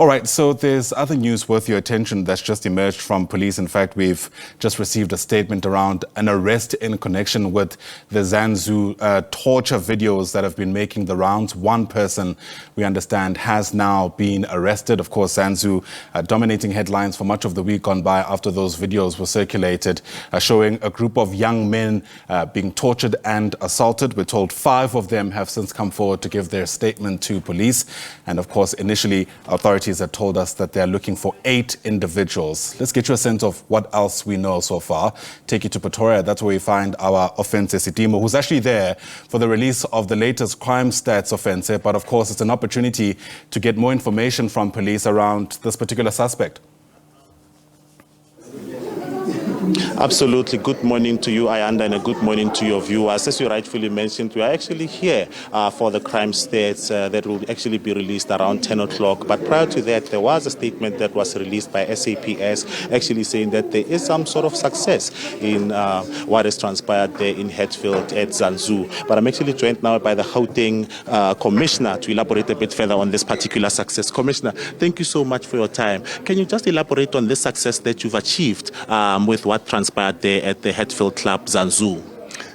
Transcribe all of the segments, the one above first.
All right, so there's other news worth your attention that's just emerged from police. In fact, we've just received a statement around an arrest in connection with the Zanzou torture videos that have been making the rounds. One person, we understand, has now been arrested. Of course, Zanzou dominating headlines for much of the week gone by after those videos were circulated, showing a group of young men being tortured and assaulted. We're told 5 of them have since come forward to give their statement to police. And of course, initially, authorities had told us that they're looking for 8 individuals. Let's get you a sense of what else we know so far. Take you to Pretoria. That's where we find our Ofentse Setimo, who's actually there for the release of the latest crime stats, Ofentse. But of course, it's an opportunity to get more information from police around this particular suspect. Absolutely. Good morning to you, Ayanda, and a good morning to your viewers. As you rightfully mentioned, we are actually here for the crime stats that will actually be released around 10 o'clock. But prior to that, there was a statement that was released by SABC actually saying that there is some sort of success in what has transpired there in Hatfield at Zanzou. But I'm actually joined now by the Gauteng Commissioner to elaborate a bit further on this particular success. Commissioner, thank you so much for your time. Can you just elaborate on this success that you've achieved with what transpired there at the Hatfield Club Zanzou?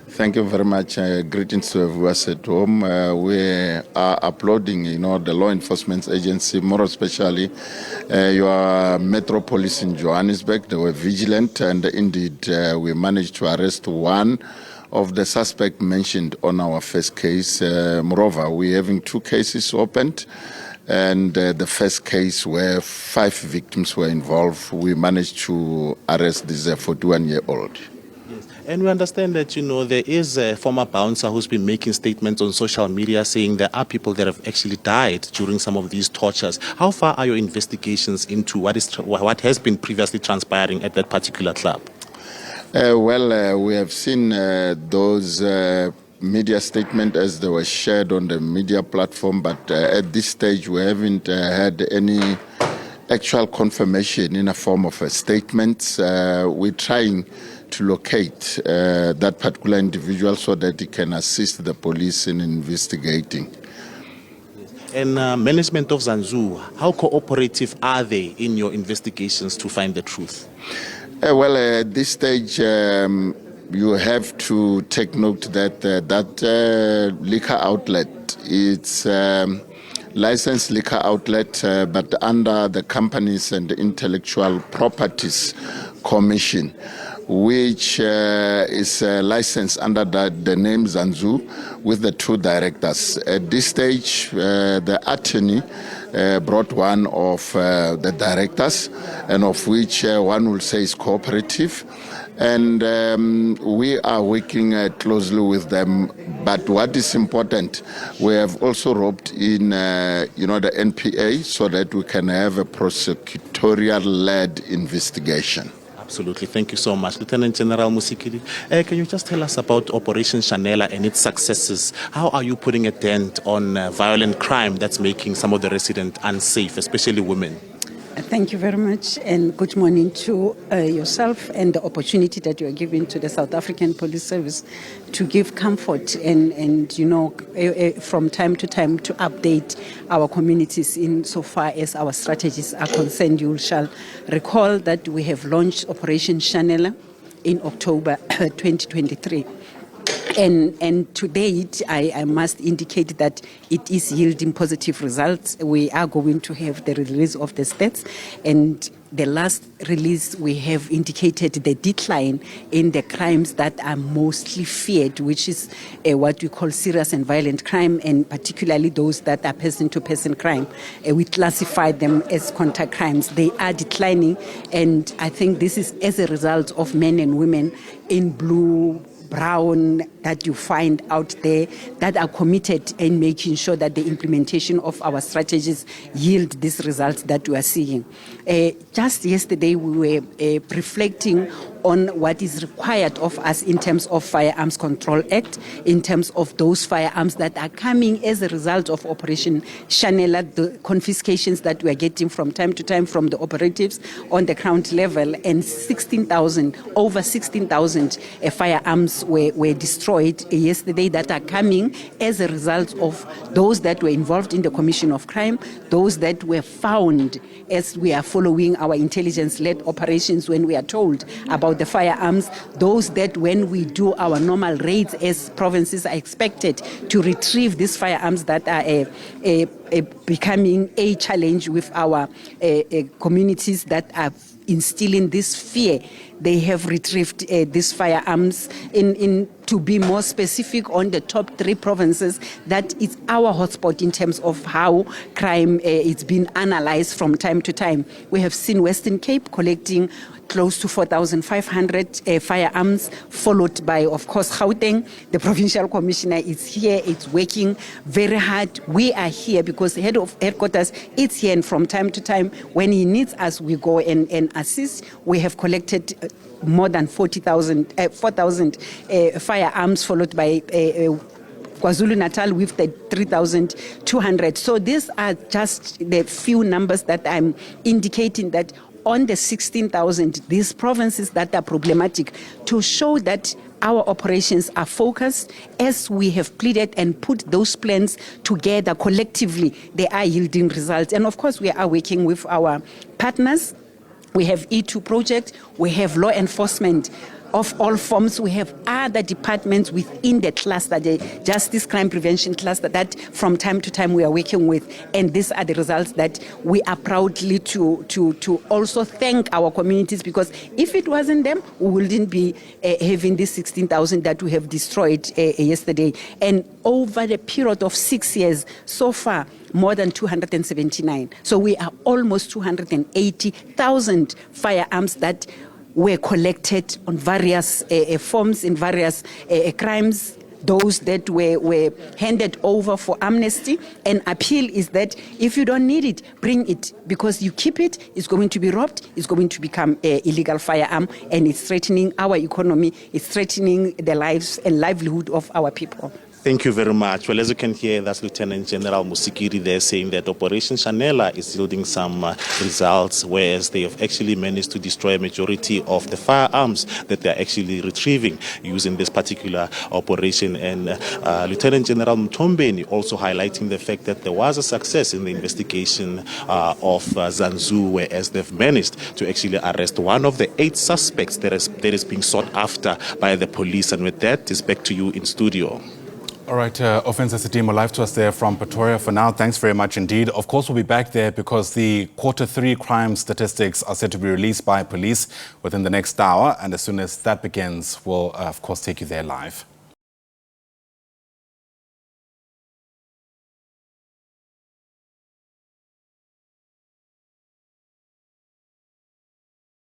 Thank you very much. Greetings to viewers at home. We are applauding, the law enforcement agency, more especially your Metro Police in Johannesburg. They were vigilant, and indeed we managed to arrest one of the suspects mentioned on our first case. Moreover, we're having 2 cases opened. And the first case where 5 victims were involved, we managed to arrest this 41-year-old. Yes. And we understand that, there is a former bouncer who's been making statements on social media saying there are people that have actually died during some of these tortures. How far are your investigations into what has been previously transpiring at that particular club? We have seen those media statement as they were shared on the media platform, but at this stage we haven't had any actual confirmation in a form of a statement. We're trying to locate that particular individual so that he can assist the police in investigating. And management of Zanzou, how cooperative are they in your investigations to find the truth? At this stage, you have to take note that that liquor outlet, it's licensed liquor outlet, but under the Companies and Intellectual Properties Commission, which is licensed under the name Zanzou with the 2 directors. At this stage, the attorney brought one of the directors, and of which one will say is cooperative. And we are working closely with them. But what is important, we have also roped in, the NPA so that we can have a prosecutorial-led investigation. Absolutely. Thank you so much. Lieutenant General Musikidi, can you just tell us about Operation Shanela and its successes? How are you putting a dent on violent crime that's making some of the residents unsafe, especially women? Thank you very much, and good morning to yourself and the opportunity that you are giving to the South African Police Service to give comfort and from time to time to update our communities in so far as our strategies are concerned. You shall recall that we have launched Operation Shanela in October 2023. And to date, I must indicate that it is yielding positive results. We are going to have the release of the stats, and the last release we have indicated the decline in the crimes that are mostly feared, which is what we call serious and violent crime, and particularly those that are person-to-person crime. We classify them as contact crimes. They are declining, and I think this is as a result of men and women in blue, brown that you find out there that are committed in making sure that the implementation of our strategies yield these results that we are seeing. Just yesterday we were reflecting on what is required of us in terms of Firearms Control Act, in terms of those firearms that are coming as a result of Operation Shanela, the confiscations that we are getting from time to time from the operatives on the ground level, and over 16,000 firearms were destroyed yesterday that are coming as a result of those that were involved in the commission of crime, those that were found as we are following our intelligence-led operations when we are told about the firearms, those that when we do our normal raids as provinces are expected to retrieve these firearms that are becoming a challenge with our communities that are instilling this fear. They have retrieved these firearms to be more specific on the top 3 provinces. That is our hotspot in terms of how crime is being analyzed from time to time. We have seen Western Cape collecting close to 4,500 firearms, followed by, of course, Gauteng. The provincial commissioner is here. It's working very hard. We are here because the head of headquarters is here, and from time to time, when he needs us, we go and assist. We have collected more than 4,000 firearms, followed by KwaZulu-Natal with the 3,200. So these are just the few numbers that I'm indicating that on the 16,000, these provinces that are problematic, to show that our operations are focused as we have pleaded and put those plans together collectively. They are yielding results. And of course, we are working with our partners. We have E2 project, we have law enforcement of all forms. We have other departments within the cluster, the Justice Crime Prevention cluster, that from time to time we are working with. And these are the results that we are proudly to also thank our communities, because if it wasn't them, we wouldn't be having this 16,000 that we have destroyed yesterday. And over the period of 6 years, so far, more than 279. So we are almost 280,000 firearms that were collected on various forms in various crimes, those that were handed over for amnesty. And appeal is that if you don't need it, bring it, because you keep it, it's going to be robbed, it's going to become an illegal firearm, and it's threatening our economy, it's threatening the lives and livelihood of our people. Thank you very much. Well, as you can hear, that's Lieutenant General Musikiri there saying that Operation Shanela is yielding some results, whereas they have actually managed to destroy a majority of the firearms that they're actually retrieving using this particular operation. And Lieutenant General Mtombeni also highlighting the fact that there was a success in the investigation of Zanzou, whereas they've managed to actually arrest one of the 8 suspects that is being sought after by the police. And with that, it's back to you in studio. All right, Ofentse Setimo, live to us there from Pretoria for now. Thanks very much indeed. Of course, we'll be back there because the Q3 crime statistics are set to be released by police within the next hour. And as soon as that begins, we'll, of course, take you there live.